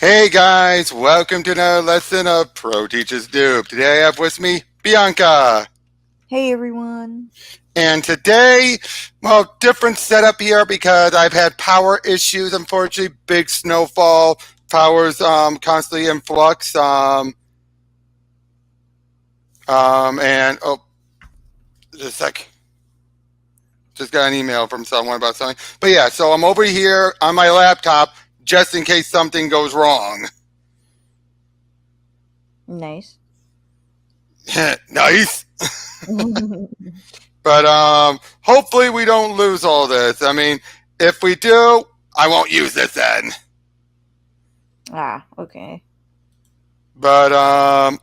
Hey guys, welcome to another lesson of Pro Teacher's Dupe. Today I have with me Bianca. Hey everyone. And today, well, different setup here because I've had power issues, unfortunately, big snowfall, power's constantly in flux. And oh, just a sec. Just got an email from someone about something. But yeah, so I'm over here on my laptop just in case something goes wrong. Nice. Nice. But hopefully we don't lose all this. I mean, if we do, I won't use this then. Okay. But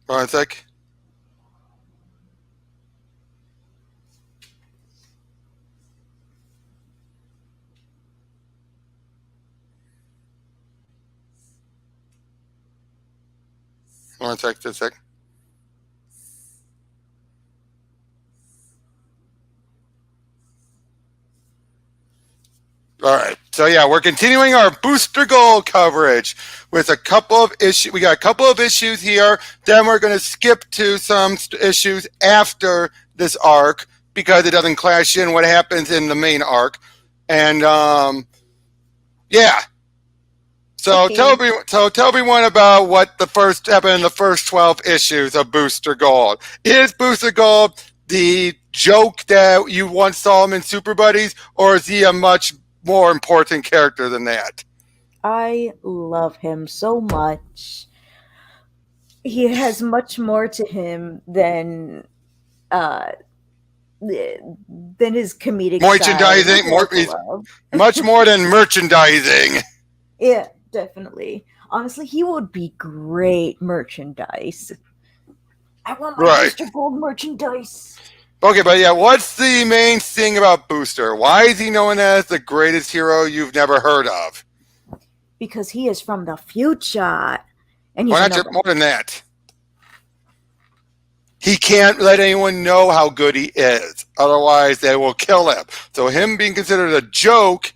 one sec. One sec, just a sec. All right. So yeah, we're continuing our booster goal coverage with a couple of issues. We got a couple of issues here. Then we're going to skip to some issues after this arc because it doesn't clash in what happens in the main arc. And yeah. So Okay. tell everyone about what the first happened in the first 12 issues of Booster Gold. Is Booster Gold the joke that you once saw him in Super Buddies, or is he a much more important character than that? I love him so much. He has much more to him uh than his comedic side. Merchandising, much more than merchandising. Yeah, definitely. Honestly, he would be great merchandise. I want my Right. Mr. Gold merchandise. Okay, but yeah, what's the main thing about Booster? Why is he known as the greatest hero you've never heard of? Because he is from the future. And he's Why not more than that? He can't let anyone know how good he is. Otherwise, they will kill him. So him being considered a joke,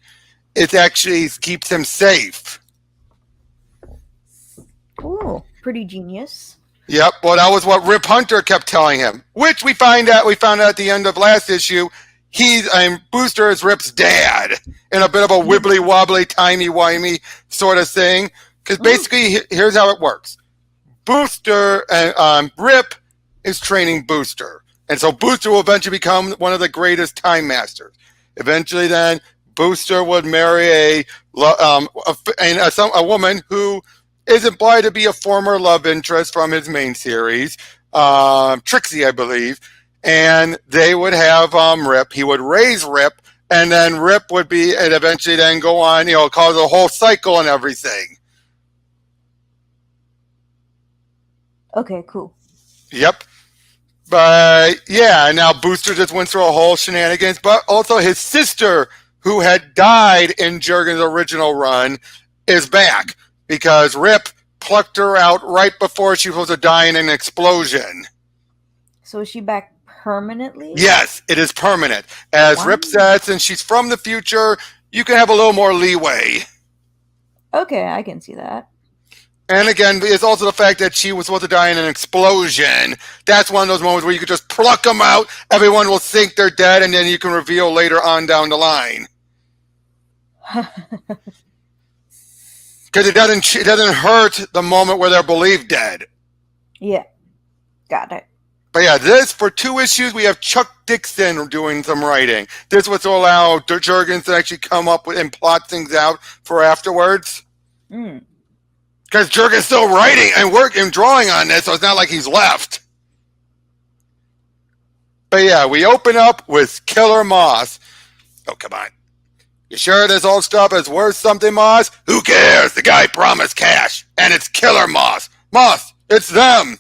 it actually keeps him safe. Oh, pretty genius. Yep. Well, that was what Rip Hunter kept telling him, which we found out at the end of last issue. Booster is Rip's dad in a bit of a wibbly wobbly, timey wimey sort of thing. Because basically, here's how it works: Booster and Rip is training Booster, and so Booster will eventually become one of the greatest Time Masters. Eventually, then Booster would marry a woman who is implied to be a former love interest from his main series, Trixie, I believe. And they would have Rip. He would raise Rip, and then Rip would be, and eventually then go on, cause a whole cycle and everything. Okay, cool. Yep. But yeah, now Booster just went through a whole shenanigans, but also his sister, who had died in Jurgens' original run, is back because Rip plucked her out right before she was supposed to die in an explosion. So is she back permanently? Yes, it is permanent. As Rip said, since she's from the future, you can have a little more leeway. Okay, I can see that. And again, it's also the fact that she was supposed to die in an explosion. That's one of those moments where you could just pluck them out, everyone will think they're dead, and then you can reveal later on down the line. Because it doesn't hurt the moment where they're believed dead. Yeah, got it. But yeah, for 2 issues, we have Chuck Dixon doing some writing. This was to allow Jurgens to actually come up with and plot things out for afterwards. Because Jurgens still writing and working and drawing on this, so it's not like he's left. But yeah, we open up with Killer Moth. Oh, come on. You sure this old stuff is worth something, Moth? Who cares? The guy promised cash. And it's Killer Moth. Moth, it's them.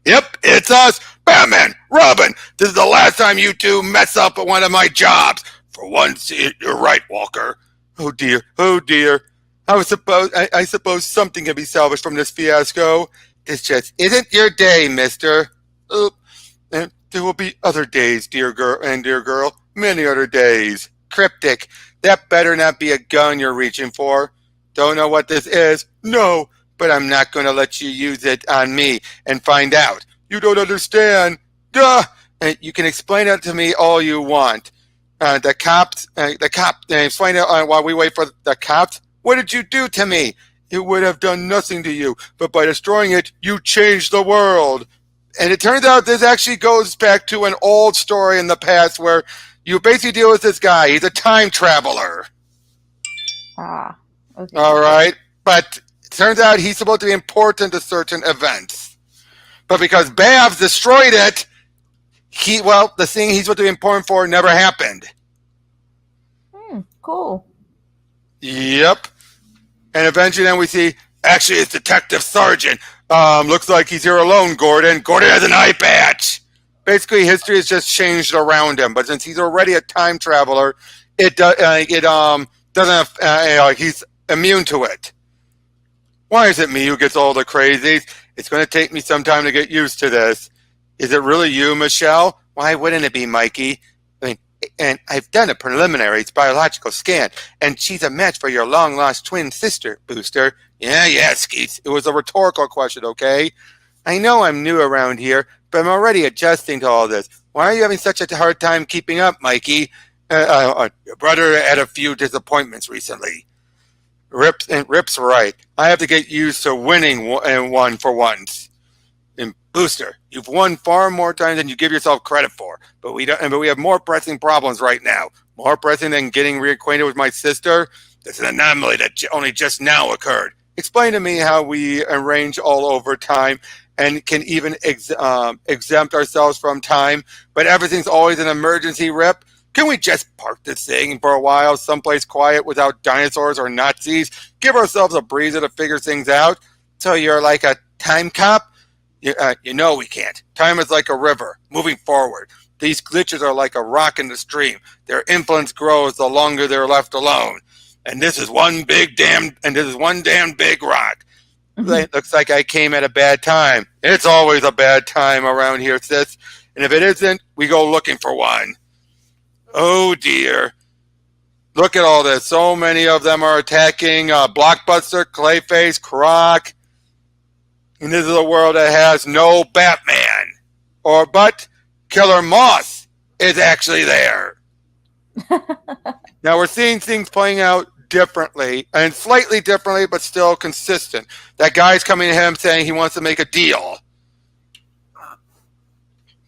Yep, it's us. Batman, Robin, this is the last time you two mess up at one of my jobs. For once, you're right, Walker. Oh dear, oh dear. I suppose something can be salvaged from this fiasco. This just isn't your day, mister. And there will be other days, dear girl, many other days. cryptic. That better not be a gun you're reaching for. Don't know what this is? No, but I'm not going to let you use it on me and find out. You don't understand. Duh! And you can explain it to me all you want. The cops, explain it while we wait for the cops. What did you do to me? It would have done nothing to you, but by destroying it, you changed the world. And it turns out this actually goes back to an old story in the past where you basically deal with this guy. He's a time traveler. Ah. Okay. All right. But it turns out he's supposed to be important to certain events. But because Babs destroyed it, the thing he's supposed to be important for never happened. Cool. Yep. And eventually then we see, actually it's Detective Sergeant. Looks like he's here alone, Gordon. Gordon has an eye patch. Basically, history has just changed around him. But since he's already a time traveler, doesn't he's immune to it. Why is it me who gets all the crazies? It's going to take me some time to get used to this. Is it really you, Michelle? Why wouldn't it be, Mikey? And I've done a preliminary biological scan, and she's a match for your long-lost twin sister, Booster. Yeah, Skeets. It was a rhetorical question, okay? I know I'm new around here, but I'm already adjusting to all this. Why are you having such a hard time keeping up, Mikey? Your brother had a few disappointments recently. Rip's right. I have to get used to winning one for once. And Booster, you've won far more times than you give yourself credit for. But we have more pressing problems right now. More pressing than getting reacquainted with my sister. It's an anomaly that only just now occurred. Explain to me how we arrange all over time and can even exempt ourselves from time, but everything's always an emergency, Rip. Can we just park this thing for a while, someplace quiet without dinosaurs or Nazis? Give ourselves a breather to figure things out? So you're like a time cop? You know we can't. Time is like a river, moving forward. These glitches are like a rock in the stream. Their influence grows the longer they're left alone. And this is one damn big rock. It looks like I came at a bad time. It's always a bad time around here, sis. And if it isn't, we go looking for one. Oh, dear. Look at all this. So many of them are attacking Blockbuster, Clayface, Croc. And this is a world that has no Batman. But Killer Moth is actually there. Now we're seeing things playing out differently, and slightly differently, but still consistent. That guy's coming to him saying he wants to make a deal.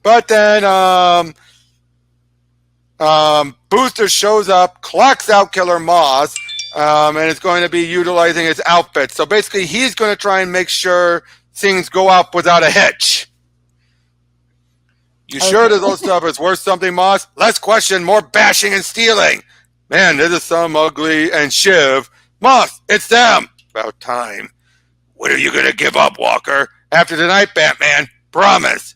But then Booster shows up, clocks out Killer Moth, and is going to be utilizing his outfit. So basically, he's going to try and make sure things go up without a hitch. You sure that those stuff is worth something, Moss? Less question, more bashing and stealing. Man, this is some ugly and Shiv. Moss, it's them. About time. When are you going to give up, Walker? After tonight, Batman. Promise.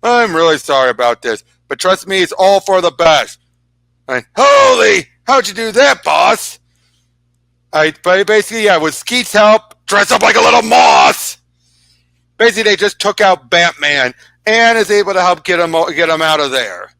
I'm really sorry about this, but trust me, it's all for the best. And holy, how'd you do that, boss? With Skeet's help, dress up like a little moth. Basically, they just took out Batman and is able to help get him out of there.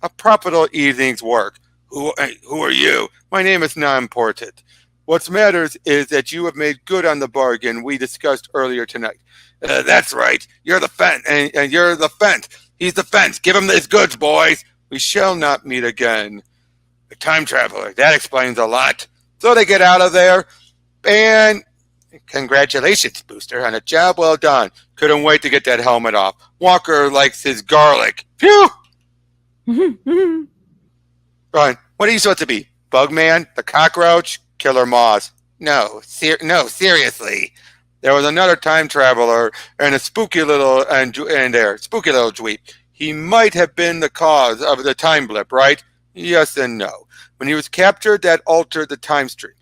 A profitable evening's work. Who are you? My name is not important. What matters is that you have made good on the bargain we discussed earlier tonight. That's right. You're the fence, and you're the fence. He's the fence. Give him his goods, boys. We shall not meet again. A time traveler. That explains a lot. So they get out of there, and congratulations, Booster, on a job well done. Couldn't wait to get that helmet off. Walker likes his garlic. Phew! Run. What are you supposed to be? Bugman? The cockroach? Killer Moth? No, seriously. There was another time traveler and a spooky little dweeb. He might have been the cause of the time blip, right? Yes and no. When he was captured, that altered the time stream.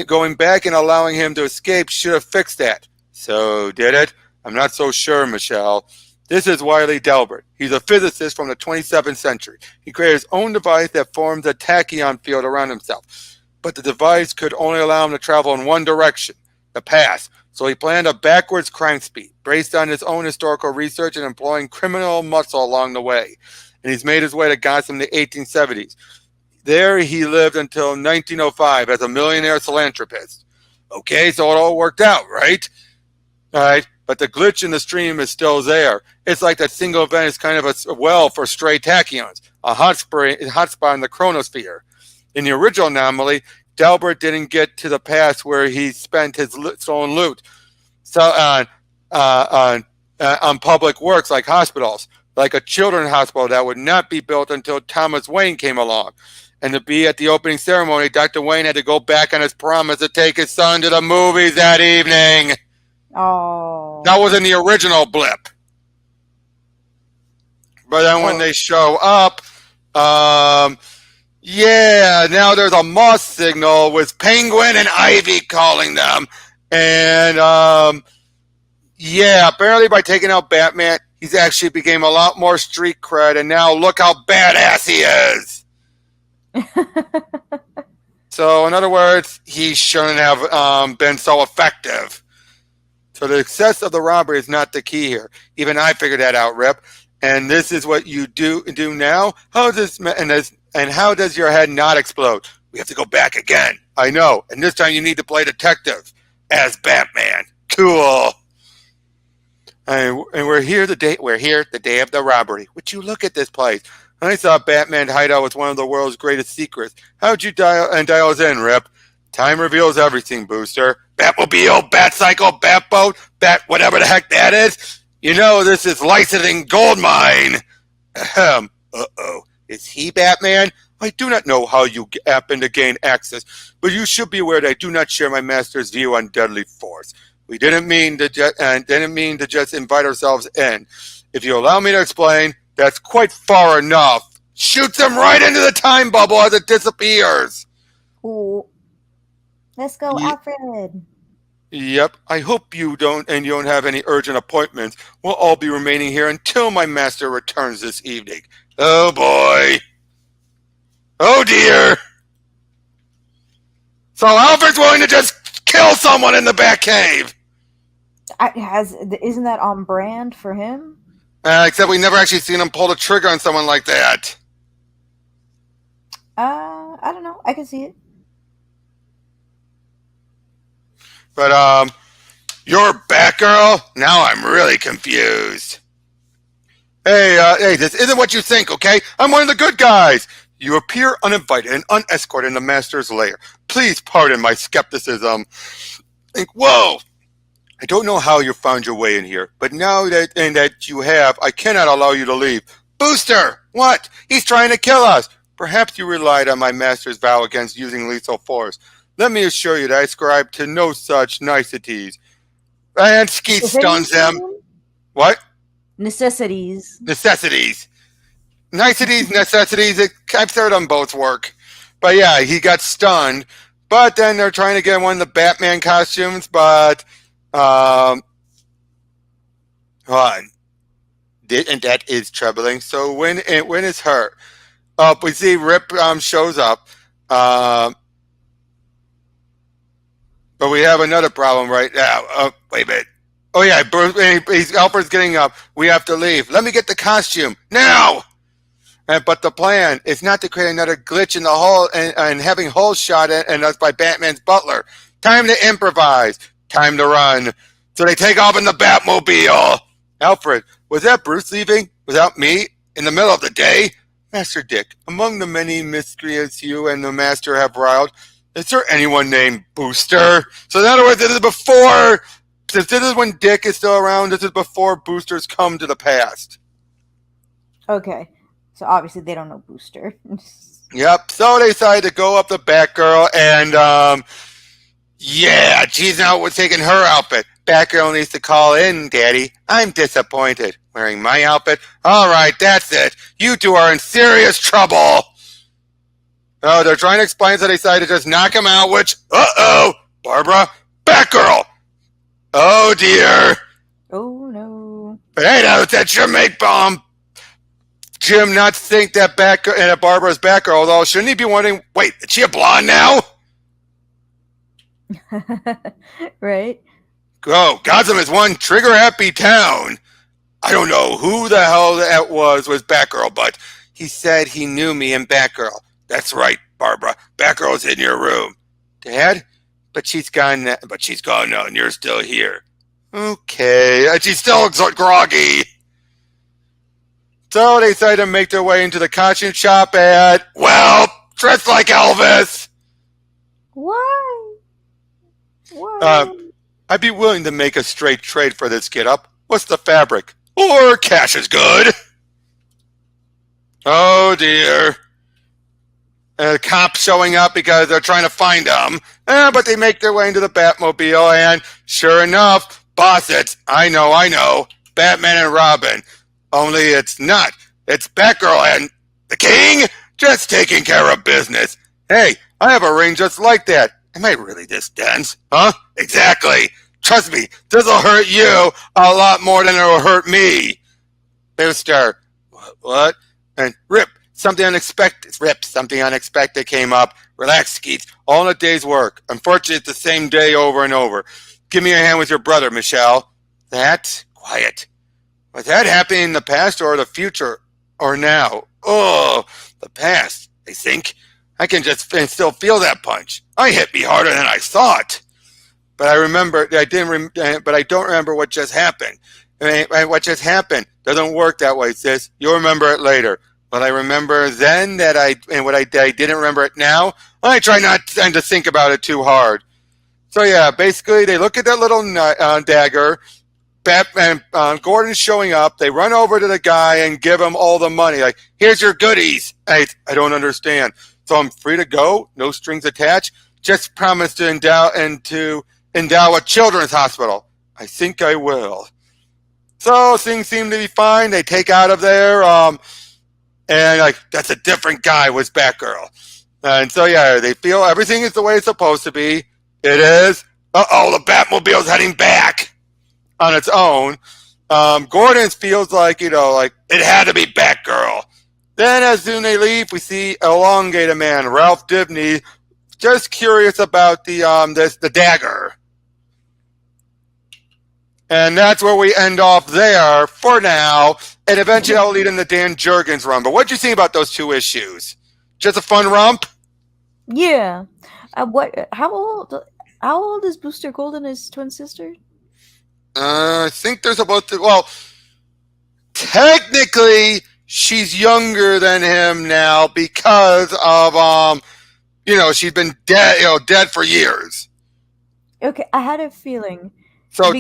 Going back and allowing him to escape should have fixed that. So, did it? I'm not so sure, Michelle. This is Wiley Delbert. He's a physicist from the 27th century. He created his own device that forms a tachyon field around himself. But the device could only allow him to travel in one direction, the past. So he planned a backwards crime speed, based on his own historical research and employing criminal muscle along the way. And he's made his way to Gotham in the 1870s. There he lived until 1905 as a millionaire philanthropist. Okay, so it all worked out, right? All right, but the glitch in the stream is still there. It's like that single event is kind of a well for stray tachyons, a hotspot in the chronosphere. In the original anomaly, Delbert didn't get to the past where he spent his stolen loot on public works like hospitals, like a children's hospital that would not be built until Thomas Wayne came along. And to be at the opening ceremony, Dr. Wayne had to go back on his promise to take his son to the movies that evening. Oh. That was in the original blip. But then when they show up, yeah, now there's a Moth signal with Penguin and Ivy calling them. And, yeah, apparently by taking out Batman, he's actually became a lot more street cred. And now look how badass he is. So, in other words, he shouldn't have been so effective. So the success of the robbery is not the key here. Even I figured that out, Rip. And this is what you do now. How does and how does your head not explode? We have to go back again. I know. And this time you need to play detective as Batman. Cool. And we're here the day of the robbery. Would you look at this place? I thought Batman hideout was one of the world's greatest secrets. How'd you dial us in, Rip? Time reveals everything, Booster. Batmobile, Batcycle, Batboat, Bat whatever the heck that is. You know this is licensing gold mine. Ahem. Uh-oh. Is he Batman? I do not know how you happen to gain access, but you should be aware that I do not share my master's view on deadly force. We didn't mean to just invite ourselves in. If you allow me to explain, that's quite far enough. Shoots him right into the time bubble as it disappears. Ooh. Let's go, Alfred. Yep. I hope you don't have any urgent appointments. We'll all be remaining here until my master returns this evening. Oh boy. Oh dear. So Alfred's willing to just kill someone in the Batcave. Isn't that on brand for him? Except we never actually seen him pull the trigger on someone like that. I don't know. I can see it. But, you're Batgirl? Now I'm really confused. Hey, this isn't what you think, okay? I'm one of the good guys. You appear uninvited and unescorted in the Master's lair. Please pardon my skepticism. Whoa! I don't know how you found your way in here, but now that you have, I cannot allow you to leave. Booster! What? He's trying to kill us! Perhaps you relied on my master's vow against using lethal force. Let me assure you that I ascribe to no such niceties. And Skeet stuns him. What? Necessities. Necessities. Niceties, necessities, I've heard them both work. But yeah, he got stunned. But then they're trying to get one of the Batman costumes, but... and that is troubling. So when is hurt? We see Rip shows up. But we have another problem right now. Wait a minute. Oh yeah, Alfred's getting up. We have to leave. Let me get the costume now. But the plan is not to create another glitch in the hull and having holes shot at us by Batman's butler. Time to improvise. Time to run. So they take off in the Batmobile. Alfred, was that Bruce leaving without me in the middle of the day? Master Dick, among the many miscreants you and the Master have riled, is there anyone named Booster? So in other words, this is before, since this is when Dick is still around, this is before Boosters come to the past. Okay. So obviously they don't know Booster. Yep. So they decided to go up the Batgirl and, yeah, she's now taking her outfit. Batgirl needs to call in, Daddy. I'm disappointed. Wearing my outfit? All right, that's it. You two are in serious trouble. Oh, they're trying to explain, so they decided to just knock him out, which, Barbara, Batgirl. Oh, dear. Oh, no. But hey, that should make Jim not think that Barbara's Batgirl, although shouldn't he be wondering, wait, is she a blonde now? Right? Oh, Gotham is one trigger-happy town. I don't know who the hell that was Batgirl, but he said he knew me and Batgirl. That's right, Barbara. Batgirl's in your room. Dad? But she's gone now. But she's gone now, and you're still here. Okay. And she's still groggy. So they decide to make their way into the costume shop at, well, dressed like Elvis. Why? Why? I'd be willing to make a straight trade for this get-up. What's the fabric? Or cash is good. Oh, dear. Cops showing up because they're trying to find them. But they make their way into the Batmobile, and sure enough, boss, I know, Batman and Robin. Only it's not. It's Batgirl and the King just taking care of business. Hey, I have a ring just like that. Am I really this dense? Huh? Exactly. Trust me, this'll hurt you a lot more than it'll hurt me. Booster. What? And Rip, something unexpected came up. Relax, Skeet. All in a day's work. Unfortunately, it's the same day over and over. Give me a hand with your brother, Michelle. That? Quiet. Was that happening in the past or the future or now? Oh, the past, I think. I can just still feel that punch. I hit me harder than I thought. But I don't remember what just happened. What just happened doesn't work that way, sis. You'll remember it later. But I remember then that I didn't remember it now. I try not to think about it too hard. So yeah, basically they look at that little dagger. Batman, Gordon's showing up. They run over to the guy and give him all the money. Like, here's your goodies. I don't understand. So I'm free to go. No strings attached. Just promise to endow a children's hospital. I think I will. So things seem to be fine. They take out of there. And like, that's a different guy was Batgirl. And so yeah, they feel everything is the way it's supposed to be. It is. The Batmobile's heading back on its own. Gordon feels like, like it had to be Batgirl. Then as soon as they leave, we see Elongated Man, Ralph Dibny, just curious about the dagger. And that's where we end off there for now. And eventually I'll lead in the Dan Jurgens run. But what'd you think about those two issues? Just a fun romp? Yeah. How old is Booster Gold and his twin sister? I think there's technically she's younger than him now because of she's been dead for years. Okay, I had a feeling. So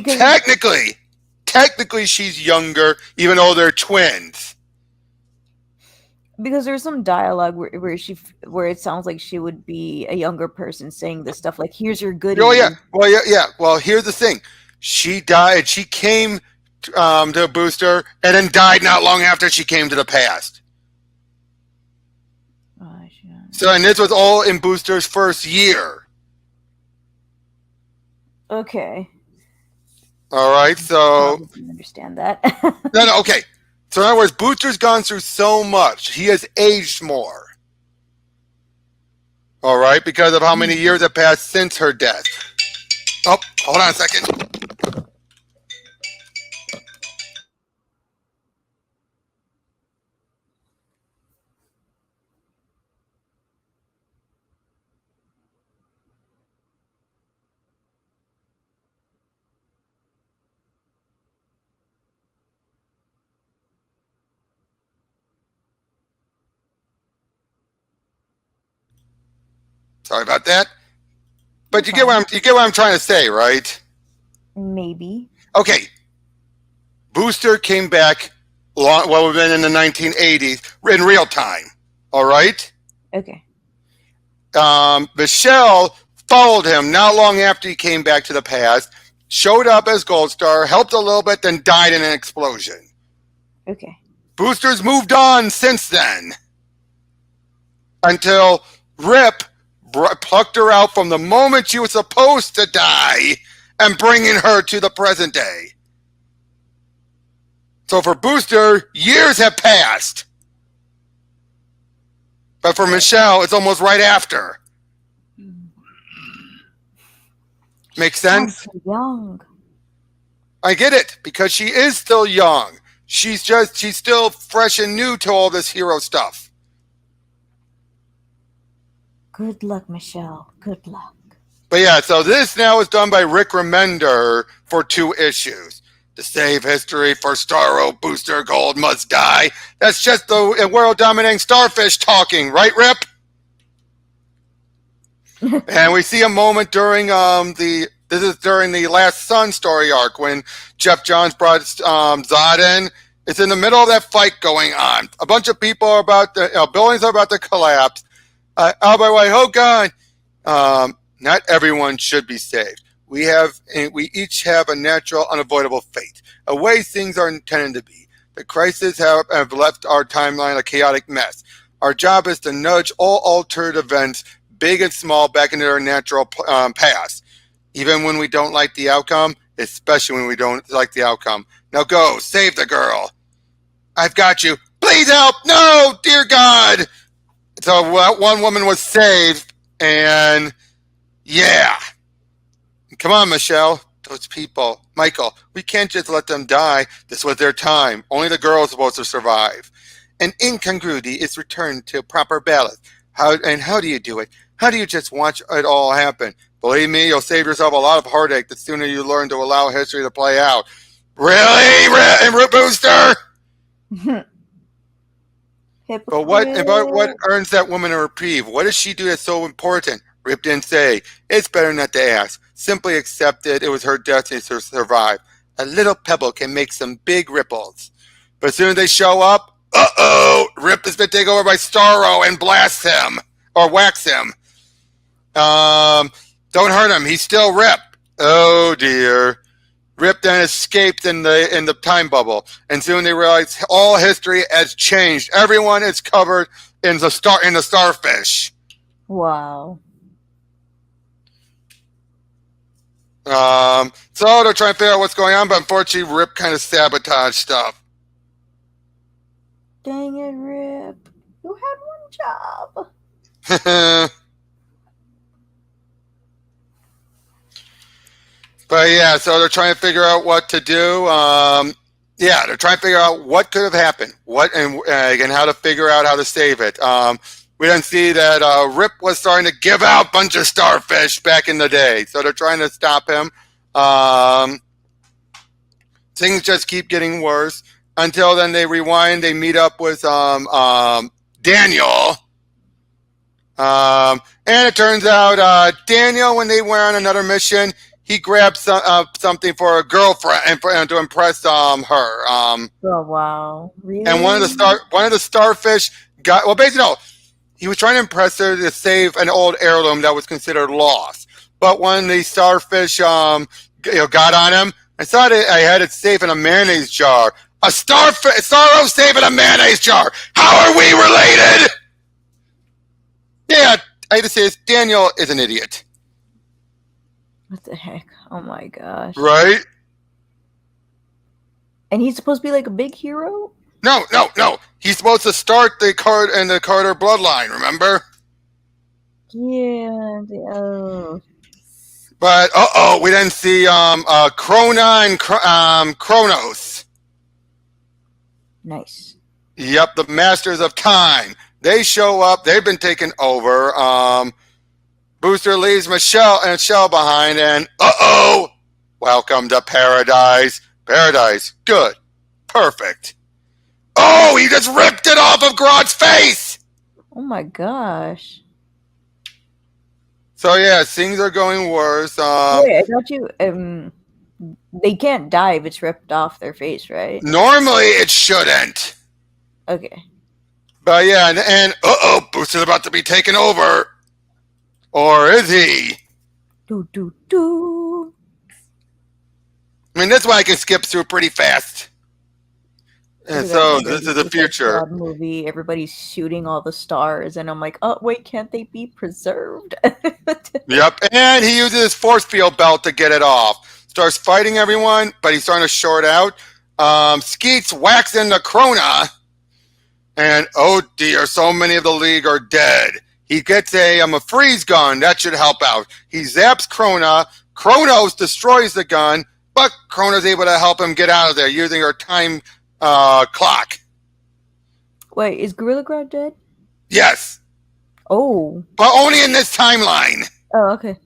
technically she's younger, even though they're twins. Because there's some dialogue where it sounds like she would be a younger person saying this stuff like, "Here's your goodie." Oh yeah, Well, here's the thing: she died. She came to Booster, and then died not long after she came to the past. So, and this was all in Booster's first year. Okay. All right, so I didn't understand that. no, okay. So in other words, Booster's gone through so much. He has aged more. All right, because of how many years have passed since her death. Oh, hold on a second. Sorry about that. But you get what I'm trying to say, right? Maybe. Okay. Booster came back we've been in the 1980s in real time. All right? Okay. Michelle followed him not long after he came back to the past, showed up as Gold Star, helped a little bit, then died in an explosion. Okay. Booster's moved on since then. Until Rip plucked her out from the moment she was supposed to die and bringing her to the present day. So for Booster, years have passed. But for Michelle, it's almost right after. Makes sense? So young. I get it, because she is still young. She's still fresh and new to all this hero stuff. Good luck, Michelle. Good luck. But yeah, so this now is done by Rick Remender for 2 issues. To save history for Starro, Booster Gold must die. That's just the world-dominating starfish talking, right, Rip? And we see a moment during this is during the Last Sun story arc when Jeff Johns brought Zod in. It's in the middle of that fight going on. A bunch of people are about to, buildings are about to collapse. Albert White, oh God. Not everyone should be saved. We each have a natural, unavoidable fate, a way things are intended to be. The crises have left our timeline a chaotic mess. Our job is to nudge all altered events, big and small, back into their natural paths, even when we don't like the outcome, especially when we don't like the outcome. Now go, save the girl. I've got you. Please help. No, dear God. So one woman was saved, and yeah. Come on, Michelle. Those people. Michael, we can't just let them die. This was their time. Only the girl is supposed to survive. An incongruity is returned to proper balance. How do you do it? How do you just watch it all happen? Believe me, you'll save yourself a lot of heartache the sooner you learn to allow history to play out. Really? Root Booster? But what earns that woman a reprieve? What does she do that's so important? Rip didn't say. It's better not to ask. Simply accepted it was her destiny to survive. A little pebble can make some big ripples. But as soon as they show up, Rip has been taken over by Starro and blasts him. Or whacks him. Don't hurt him. He's still Rip. Oh dear. Rip then escaped in the time bubble. And soon they realize all history has changed. Everyone is covered in the starfish. Wow. So they're trying to figure out what's going on, but unfortunately Rip kind of sabotaged stuff. Dang it, Rip. You had one job. But yeah, so they're trying to figure out what to do. They're trying to figure out what could have happened, and how to figure out how to save it. We didn't see that Rip was starting to give out a bunch of starfish back in the day, so they're trying to stop him. Things just keep getting worse until then they rewind. They meet up with Daniel. And it turns out Daniel, when they went on another mission, he grabbed something for a girlfriend and to impress her. Oh wow! Really? And one of the starfish got he was trying to impress her to save an old heirloom that was considered lost. But when the starfish got on him, I thought I had it safe in a mayonnaise jar. A Starro safe in a mayonnaise jar. How are we related? Yeah, I hate to say this. Daniel is an idiot. What the heck? Oh my gosh. Right? And he's supposed to be like a big hero? No. He's supposed to start the Carter bloodline, remember? Yeah. But, we didn't see Krona and Chronos. Nice. Yep, the Masters of Time. They show up. They've been taken over. Booster leaves Michelle behind, and welcome to paradise. Paradise, good, perfect. Oh, he just ripped it off of Grodd's face. Oh my gosh. So yeah, things are going worse. Wait, I thought you. They can't die if it's ripped off their face, right? Normally, it shouldn't. Okay. But yeah, and Booster's about to be taken over. Or is he? Do. I mean, that's why I can skip through pretty fast. And so this is the future. Like movie, everybody's shooting all the stars, and I'm like, oh wait, can't they be preserved? Yep, and he uses his force field belt to get it off. Starts fighting everyone, but he's starting to short out. Skeets whacks into Krona, and oh dear, so many of the League are dead. He gets a freeze gun. That should help out. He zaps Krona. Chronos destroys the gun, but Krona's able to help him get out of there using her time clock. Wait, is Gorilla Grodd dead? Yes. Oh. but only in this timeline. Oh, okay.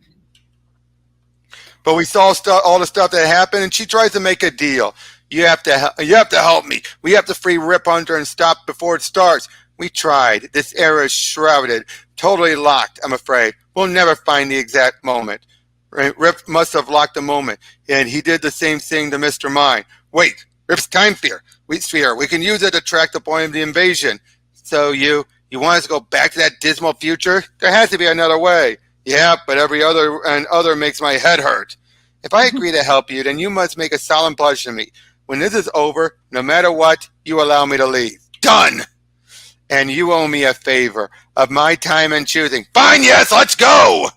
But we saw all the stuff that happened, and she tries to make a deal. You have to help me. We have to free Rip Hunter and stop before it starts. We tried. This era is shrouded, totally locked, I'm afraid. We'll never find the exact moment. Rip must have locked the moment, and he did the same thing to Mr. Mind. Wait, Rip's time sphere. We can use it to track the point of the invasion. So you want us to go back to that dismal future? There has to be another way. Yeah, but every other makes my head hurt. If I agree to help you, then you must make a solemn pledge to me. When this is over, no matter what, you allow me to leave. Done! And you owe me a favor of my time and choosing. Fine, yes, let's go!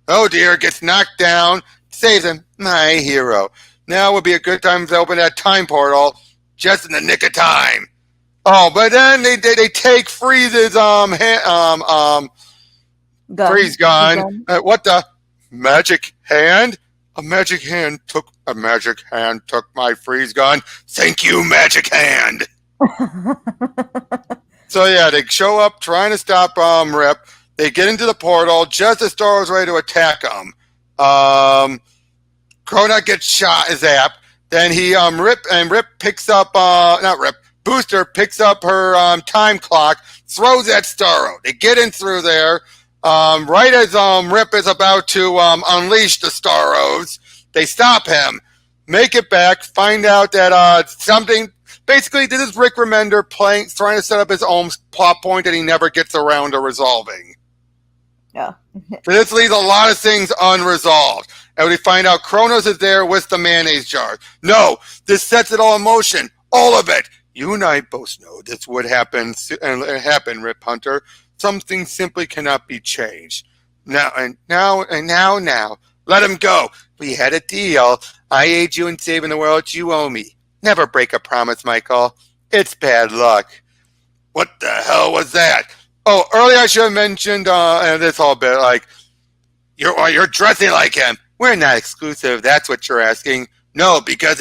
Oh dear, gets knocked down. Saves him. My hero. Now would be a good time to open that time portal. Just in the nick of time. Oh, but then they take Freeze's Freeze gun. What the? Magic hand? A magic hand took my freeze gun. Thank you, magic hand. So yeah, they show up trying to stop Rip. They get into the portal just as Starro's ready to attack them. Chronos gets zapped. Then Rip picks up Booster picks up her time clock, throws at Starro. They get in through there. Right as Rip is about to unleash the Starros, they stop him, make it back, find out that something. Basically, this is Rick Remender trying to set up his own plot point that he never gets around to resolving. Yeah. So this leaves a lot of things unresolved. And we find out Chronos is there with the mayonnaise jar. No, this sets it all in motion. All of it. You and I both know this would happen, Rip Hunter. Something simply cannot be changed. Now. Let him go. We had a deal. I aid you in saving the world. You owe me. Never break a promise, Michael. It's bad luck. What the hell was that? Oh, earlier I should have mentioned, and this whole bit, like, you're dressing like him. We're not exclusive. That's what you're asking. No, because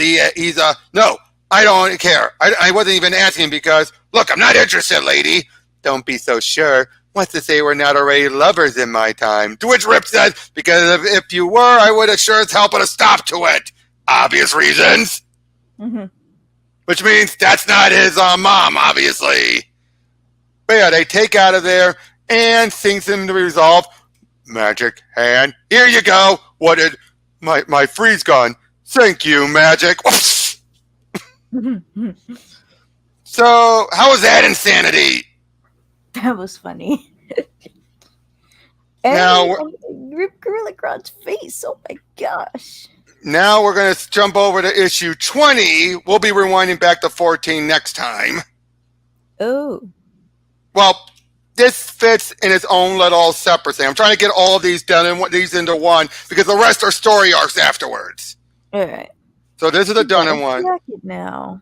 no, I don't care. I wasn't even asking because, look, I'm not interested, lady. Don't be so sure. What's to say we're not already lovers in my time? To which Rip says, because if you were, I would have sure as hell put a stop to it. Obvious reasons. Mm-hmm. Which means that's not his mom, obviously. But yeah, they take out of there and things seem to resolve. Magic hand. Here you go. What did my freeze gun? Thank you, magic. So, how was that insanity? That was funny. Now, Rip Gorilla Grodd's face. Oh my gosh. Now we're going to jump over to issue 20. We'll be rewinding back to 14 next time. Oh. Well, this fits in its own little separate thing. I'm trying to get all of these done and these into one because the rest are story arcs afterwards. All right. So this is the done in one. Now.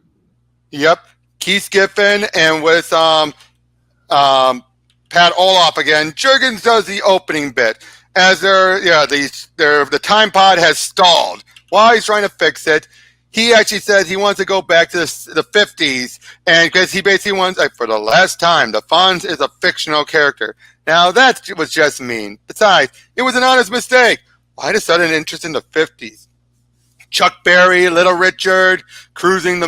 Yep. Keith Giffen and with Pat Olaf again. Jurgens does the opening bit. As the time pod has stalled. While he's trying to fix it, he actually says he wants to go back to the 50s, and because he basically wants, for the last time, the Fonz is a fictional character. Now, that was just mean. Besides, it was an honest mistake. Why the sudden interest in the 50s? Chuck Berry, Little Richard, cruising the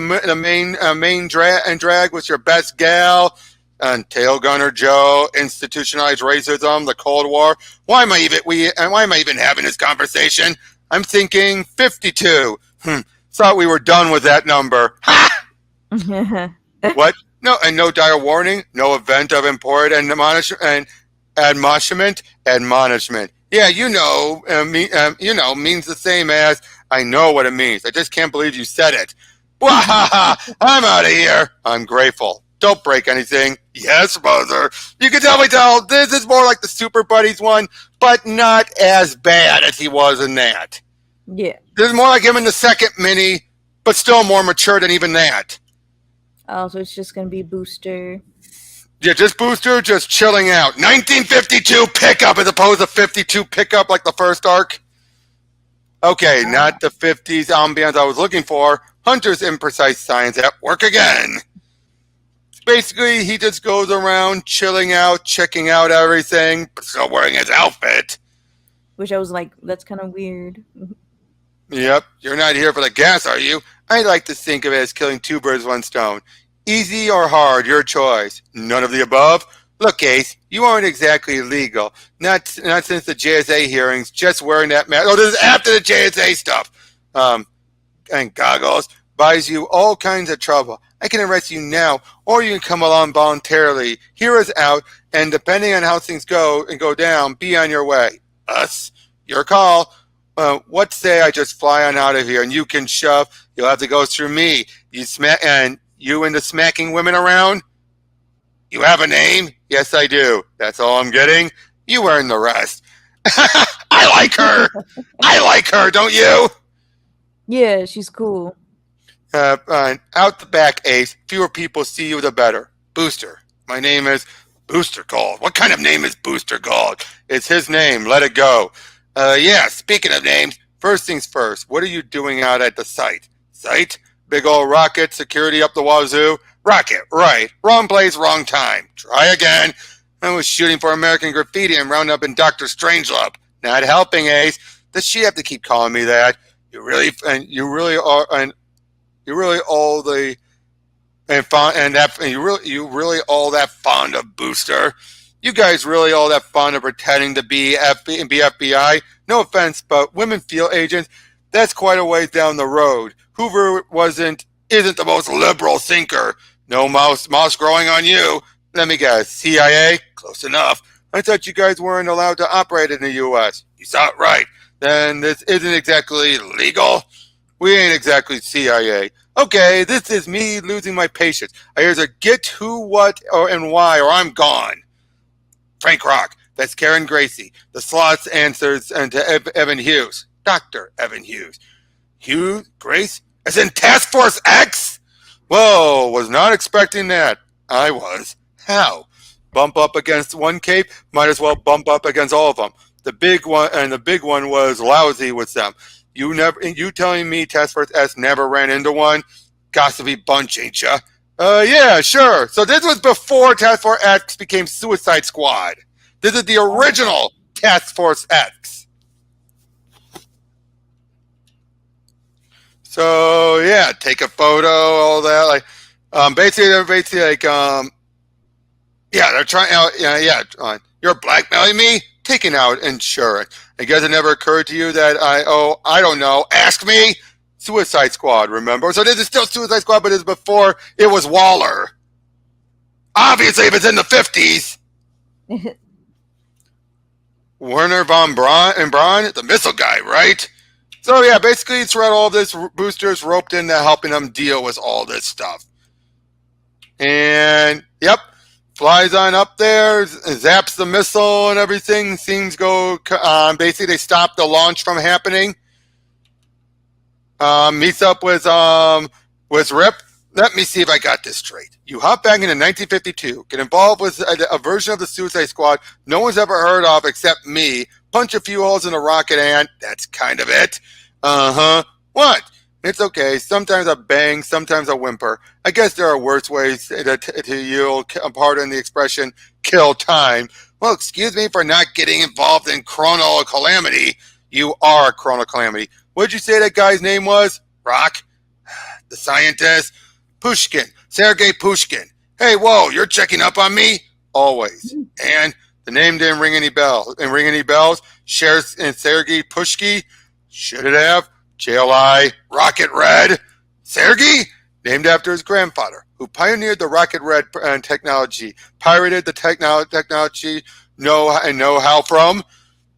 main drag with your best gal, and Tail Gunner Joe, institutionalized racism, the Cold War. Why am I even having this conversation? I'm thinking 52. Thought we were done with that number. Ha! What? No, and no dire warning, no event of import and admonishment. Yeah, means the same as I know what it means. I just can't believe you said it. I'm out of here. I'm grateful. Don't break anything. Yes, mother. You can tell this is more like the Super Buddies one, but not as bad as he was in that. Yeah. This is more like him in the second mini, but still more mature than even that. Oh, so it's just going to be Booster. Yeah, just Booster, just chilling out. 1952 pickup as opposed to 52 pickup like the first arc. Okay, not the 50s ambience I was looking for. Hunter's imprecise science at work again. basically he just goes around chilling out, checking out everything, but still wearing his outfit. Which I was like, that's kind of weird. Yep, you're not here for the gas, are you? I like to think of it as killing two birds with one stone. Easy or hard, your choice. None of the above? Look, Ace, you aren't exactly legal. Not since the JSA hearings, just wearing that mask. Oh, this is after the JSA stuff. And goggles buys you all kinds of trouble. I can arrest you now, or you can come along voluntarily. Hear us out, and depending on how things go down, be on your way. Us? Your call. What say I just fly on out of here, and you can shove. You'll have to go through me. You into smacking women around? You have a name? Yes, I do. That's all I'm getting. You earn the rest. I like her. I like her, don't you? Yeah, she's cool. Out the back, Ace. Fewer people see you, the better. Booster. My name is Booster Gold. What kind of name is Booster Gold? It's his name. Let it go. Yeah, speaking of names, first things first. What are you doing out at the site? Site? Big old rocket, security up the wazoo. Rocket, right. Wrong place, wrong time. Try again. I was shooting for American Graffiti and rounding up in Dr. Strangelove. Not helping, Ace. Does she have to keep calling me that? You really all that fond of Booster. You guys really all that fond of pretending to be FBI? No offense, but women field agents, that's quite a ways down the road. Hoover isn't the most liberal thinker. No mouse growing on you. Let me guess, CIA? Close enough. I thought you guys weren't allowed to operate in the U.S. You saw it right. Then this isn't exactly legal. We ain't exactly CIA. Okay, this is me losing my patience. I either get who, what, and why, or I'm gone. Frank Rock, that's Karen Gracie. The slots answers to Evan Hughes. Dr. Evan Hughes. Hughes? Grace? As in Task Force X? Whoa, was not expecting that. I was. How? Bump up against one cape? Might as well bump up against all of them. The big one was lousy with them. You telling me Task Force S never ran into one? Gossipy bunch, ain't ya? Yeah, sure. So this was before Task Force X became Suicide Squad. This is the original Task Force X. So yeah, take a photo, all that. They're trying out. You're blackmailing me, taking out insurance. I guess it never occurred to you that I don't know. Ask me. Suicide Squad, remember? So this is still Suicide Squad, but it's before it was Waller. Obviously, if it's in the 50s. Werner von Braun, the missile guy, right? So yeah, basically throughout all this, Booster's roped into helping them deal with all this stuff. And, yep, flies on up there, zaps the missile and everything. Seems go, basically they stop the launch from happening. Meets up with Rip. Let me see if I got this straight. You hop back into 1952, get involved with a version of the Suicide Squad no one's ever heard of except me, punch a few holes in a rocket, and that's kind of it. What? It's okay. Sometimes I bang, sometimes I whimper. I guess there are worse ways to you'll pardon the expression, kill time. Well, excuse me for not getting involved in Chrono Calamity. You are Chrono Calamity. What'd you say that guy's name was? Rock? The scientist? Pushkin. Sergei Pushkin. Hey, whoa, you're checking up on me? Always. And the name didn't ring any bells. Shares and Sergei Pushkin? Should it have? JLI. Rocket Red. Sergei? Named after his grandfather, who pioneered the Rocket Red technology. Pirated the technology. Know how from?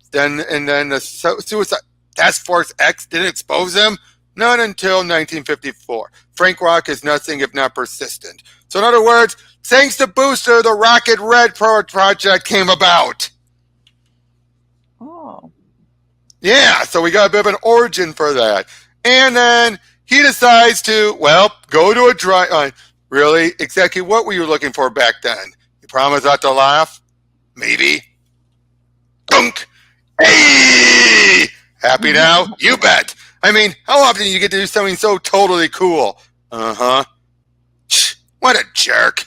Then the suicide Task Force X didn't expose him? Not until 1954. Frank Rock is nothing if not persistent. So in other words, thanks to Booster, the Rocket Red project came about. Oh. Yeah, so we got a bit of an origin for that. And then he decides to, go to a dry... really? Exactly what were you looking for back then? You promised not to laugh? Maybe. Dunk! Hey! Happy now? You bet. I mean, how often do you get to do something so totally cool? Uh-huh. What a jerk.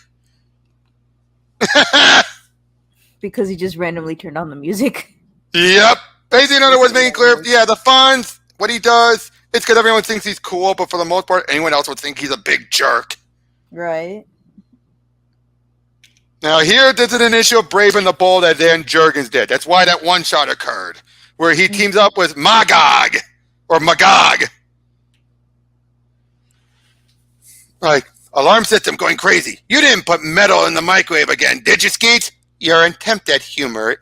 Because he just randomly turned on the music. Yep. Basically, in other words, making clear, yeah, the funds, what he does, it's because everyone thinks he's cool, but for the most part, anyone else would think he's a big jerk. Right. Now, here, this is an issue of Brave and the Bold that Dan Jurgens did. That's why that one shot occurred, where he teams up with Magog, or Magog. Like, alarm system going crazy. You didn't put metal in the microwave again, did you, Skeet? Your attempt at humor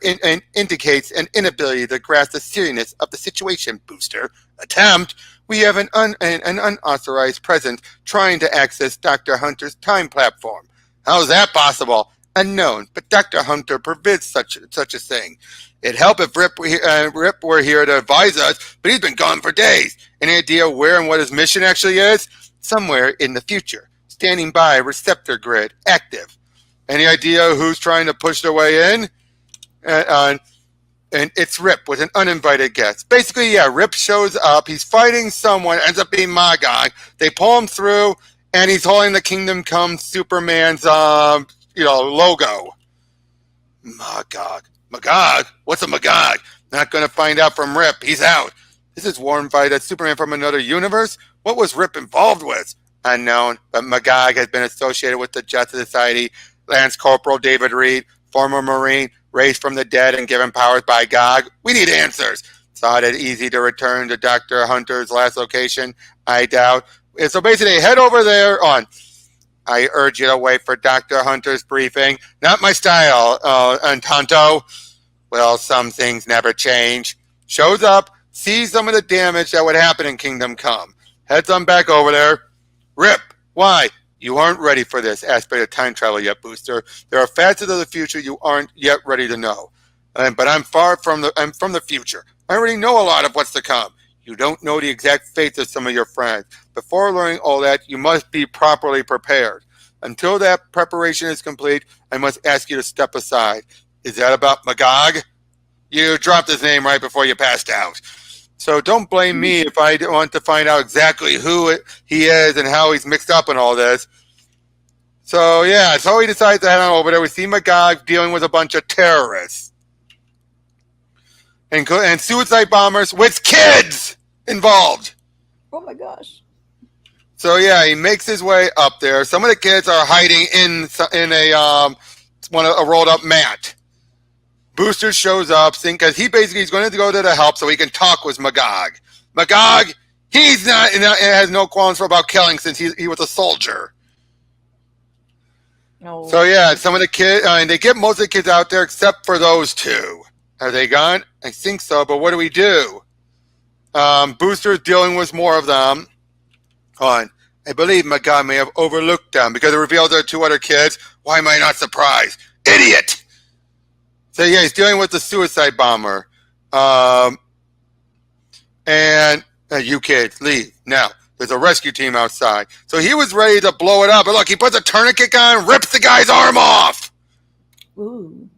indicates an inability to grasp the seriousness of the situation, Booster. Attempt? We have an unauthorized presence trying to access Dr. Hunter's time platform. How's that possible? Unknown, but Dr. Hunter forbids such a thing. It'd help if Rip were here to advise us, but he's been gone for days. Any idea where and what his mission actually is? Somewhere in the future. Standing by, receptor grid, active. Any idea who's trying to push their way in? And it's Rip with an uninvited guest. Basically, yeah, Rip shows up. He's fighting someone, ends up being Magog. They pull him through, and he's holding the Kingdom Come Superman's, logo. Magog. Magog? What's a Magog? Not going to find out from Rip. He's out. This is warned by the Superman from another universe? What was Rip involved with? Unknown, but Magog has been associated with the Justice Society. Lance Corporal David Reed, former Marine, raised from the dead and given powers by Gog. We need answers. Thought it easy to return to Dr. Hunter's last location? I doubt. So basically, head over there on. I urge you to wait for Dr. Hunter's briefing. Not my style, Encanto. Well, some things never change. Shows up, sees some of the damage that would happen in Kingdom Come. Heads on back over there. Rip, why? You aren't ready for this aspect of time travel yet, Booster. There are facets of the future you aren't yet ready to know. But I'm from the future. I already know a lot of what's to come. You don't know the exact fates of some of your friends. Before learning all that, you must be properly prepared. Until that preparation is complete, I must ask you to step aside. Is that about Magog? You dropped his name right before you passed out. So don't blame me if I want to find out exactly who he is and how he's mixed up in all this. So, yeah, so he decides to head on over there. We see Magog dealing with a bunch of terrorists. And suicide bombers with kids involved. Oh, my gosh. So, yeah, he makes his way up there. Some of the kids are hiding in a rolled-up mat. Booster shows up because he's going to go there to help so he can talk with Magog. Magog, has no qualms about killing since he was a soldier. No. So yeah, some of the kids, they get most of the kids out there except for those two. Are they gone? I think so, but what do we do? Booster's dealing with more of them. I believe Magog may have overlooked them because it reveals there are two other kids. Why am I not surprised? Idiot! So yeah, he's dealing with the suicide bomber. You kids, leave. Now, there's a rescue team outside. So he was ready to blow it up. But look, he puts a tourniquet on, rips the guy's arm off. Ooh.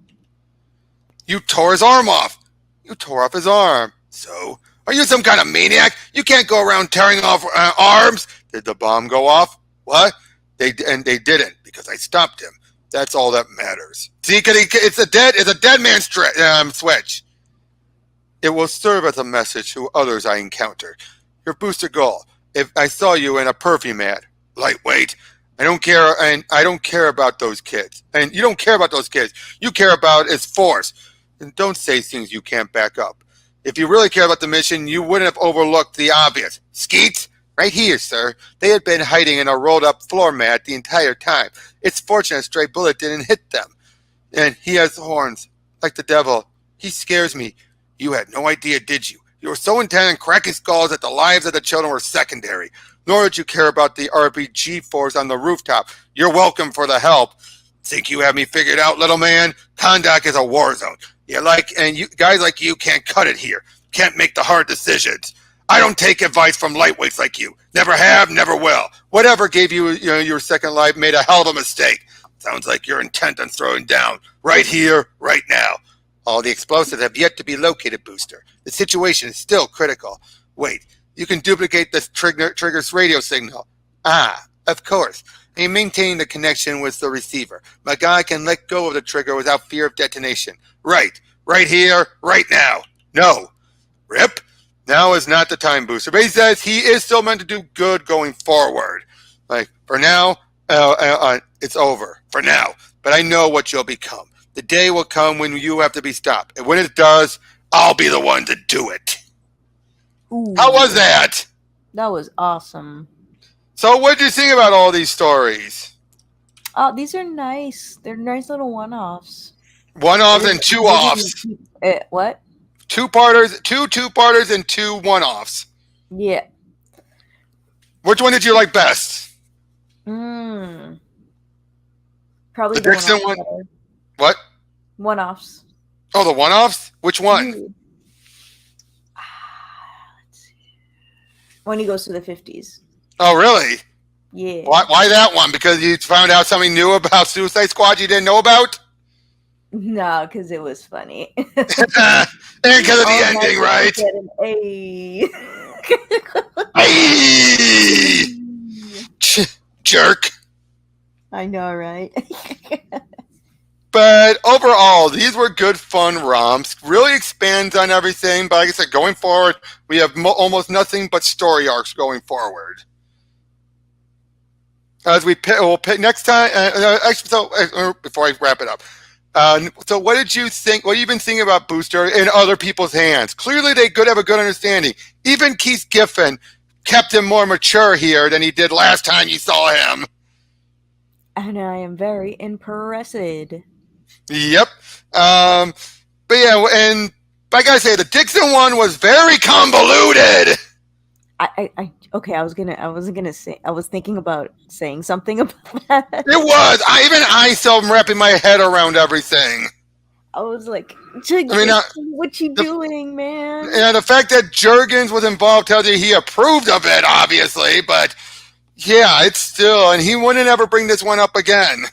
You tore his arm off. You tore off his arm. So, are you some kind of maniac? You can't go around tearing off arms. Did the bomb go off? What? They didn't because I stopped him. That's all that matters. See, it's a dead man switch. It will serve as a message to others I encounter. Your booster goal. If I saw you in a perfume ad, lightweight. I don't care, and I don't care about those kids. And you don't care about those kids. You care about is force. And don't say things you can't back up. If you really care about the mission, you wouldn't have overlooked the obvious. Skeets? Right here, sir. They had been hiding in a rolled-up floor mat the entire time. It's fortunate a stray bullet didn't hit them. And he has horns, like the devil. He scares me. You had no idea, did you? You were so intent on cracking skulls that the lives of the children were secondary. Nor did you care about the RPG force on the rooftop. You're welcome for the help. Think you have me figured out, little man? Kondak is a war zone. Guys like you can't cut it here. Can't make the hard decisions. I don't take advice from lightweights like you. Never have, never will. Whatever gave you, your second life made a hell of a mistake. Sounds like you're intent on throwing down. Right here, right now. All the explosives have yet to be located, Booster. The situation is still critical. Wait, you can duplicate this trigger's radio signal. Ah, of course. and maintaining the connection with the receiver. Magog can let go of the trigger without fear of detonation. Right here, right now. No. Rip, now is not the time, Booster. But he says he is still meant to do good going forward. Like, for now, it's over. For now. But I know what you'll become. The day will come when you have to be stopped. And when it does, I'll be the one to do it. Ooh, How was that? that was awesome. So what did you think about all these stories? Oh, these are nice. They're nice little one-offs. One-offs and two-offs. What? Two-parters, two-parters, and two one-offs. Yeah. Which one did you like best? Probably The Dixon one? better. What? One-offs. Oh, the one-offs? Which one? Let's see. When he goes to the 50s. Oh, really? Yeah. Why that one? Because you found out something new about Suicide Squad you didn't know about? No, because it was funny. And because of the ending, right? Get an A. Aye! Jerk. I know, right? But overall, these were good, fun romps. Really expands on everything. But like I said, going forward, we have almost nothing but story arcs going forward. As we'll pick next time. Before I wrap it up, so what did you think? What have you been thinking about Booster in other people's hands? Clearly, they could have a good understanding. Even Keith Giffen kept him more mature here than he did last time you saw him. And I am very impressed. Yep. But yeah, and I gotta say, the Dixon one was very convoluted. Okay, I was thinking about saying something about that. It was. I still am wrapping my head around everything. I was like, what you doing, man? And the fact that Jurgens was involved tells you he approved of it, obviously, but yeah, it's still, and he wouldn't ever bring this one up again.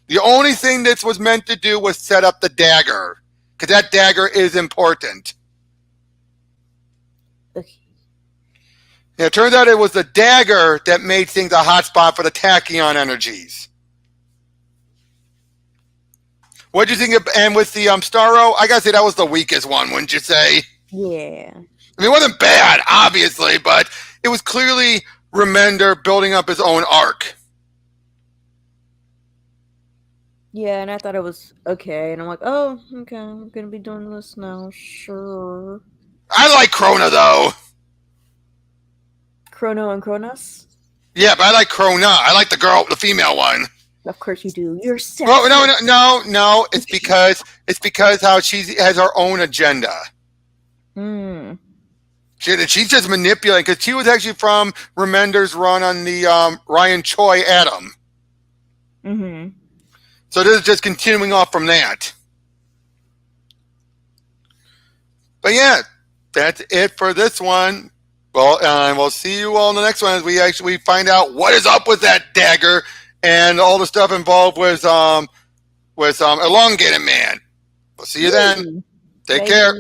The only thing this was meant to do was set up the dagger, because that dagger is important. Okay. Yeah, it turns out it was the dagger that made things a hotspot for the tachyon energies. What did you think of, and with the Starro? I gotta say that was the weakest one, wouldn't you say? Yeah. I mean, it wasn't bad, obviously, but it was clearly Remender building up his own arc. Yeah, and I thought it was okay, and I'm like, oh, okay, I'm gonna be doing this now, sure. I like Chrono, though. Chrono and Chronos? Yeah, but I like Chrono. I like the female one. Of course you do. You're sad. Oh, no. It's because how she has her own agenda. She's just manipulating, because she was actually from Remender's run on the Ryan Choi Atom. Mm-hmm. So this is just continuing off from that. But yeah, that's it for this one. Well, and we'll see you all in the next one as we actually find out what is up with that dagger and all the stuff involved with Elongated Man. We'll see you then. Take care.